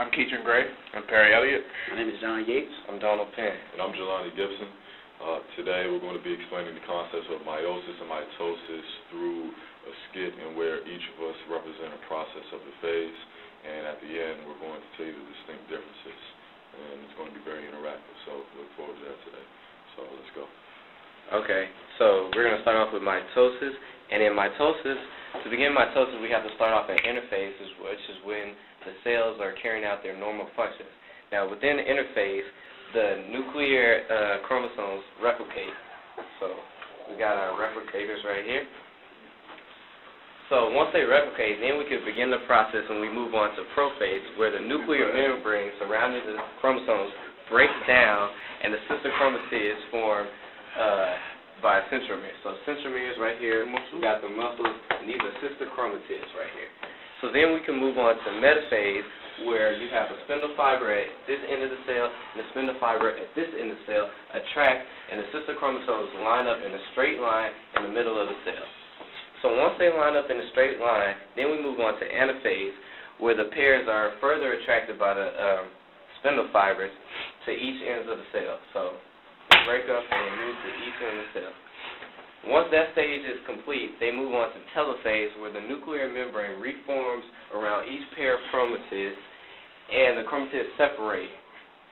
I'm Keatron Gray. I'm Perry Elliott. My name is John Yates. I'm Donald Penn. And I'm Jelani Gibson. Today we're going to be explaining the concepts of meiosis and mitosis through a skit in where each of us represent a process of the phase, and at the end we're going to tell you the distinct differences, and it's going to be very interactive, so look forward to that today. So let's go. Okay, so we're going to start off with mitosis, and in mitosis, to begin mitosis we have to start off in interphase, which is when the cells are carrying out their normal functions. Now within the interphase, the nuclear chromosomes replicate. So we got our replicators right here. So once they replicate, then we can begin the process and we move on to prophase, where the nuclear membrane surrounding the chromosomes breaks down and the sister chromatids form by centromeres. So centromeres right here, we got the muscles, and these are sister chromatids right here. So then we can move on to metaphase, where you have a spindle fiber at this end of the cell and a spindle fiber at this end of the cell attract, and the sister chromosomes line up in a straight line in the middle of the cell. So once they line up in a straight line, then we move on to anaphase, where the pairs are further attracted by the spindle fibers to each ends of the cell. So they break up and they move to each end of the cell. Once that stage is complete, they move on to telophase, where the nuclear membrane reforms around each pair of chromatids, and the chromatids separate,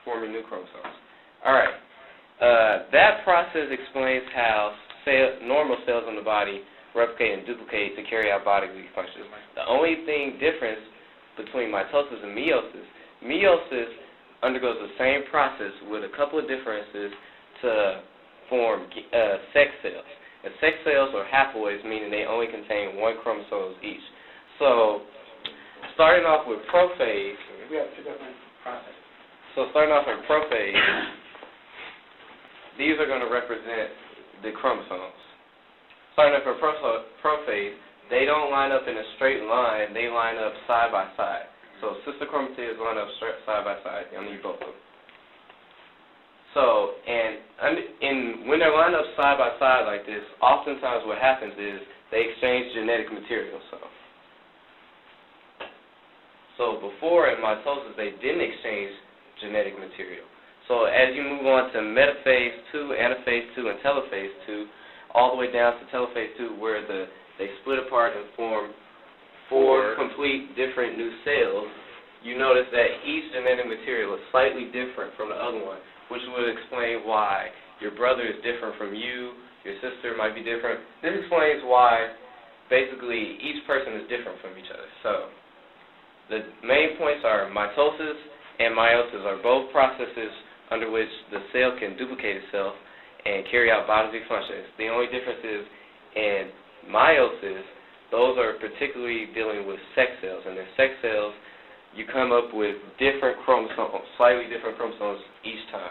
forming new chromosomes. All right. That process explains how normal cells in the body replicate and duplicate to carry out bodily functions. The only difference between mitosis and meiosis undergoes the same process with a couple of differences to form sex cells. And sex cells are haploids, meaning they only contain one chromosome each. So, starting off with prophase, We have two different processes. so starting off with prophase, these are going to represent the chromosomes. Starting off with prophase, they don't line up in a straight line, they line up side by side. So sister chromatids line up side by side. I need both of them. So, when they're lined up side by side like this, oftentimes what happens is they exchange genetic material. So before in mitosis, they didn't exchange genetic material. So as you move on to metaphase 2, anaphase 2, and telophase 2, all the way down to telophase 2, where they split apart and form four complete different new cells, you notice that each genetic material is slightly different from the other one, which would explain why your brother is different from you, your sister might be different. This explains why basically each person is different from each other. So the main points are mitosis and meiosis are both processes under which the cell can duplicate itself and carry out bodily functions. The only difference is in meiosis, those are particularly dealing with sex cells, and in sex cells you come up with different chromosomes, slightly different chromosomes each time.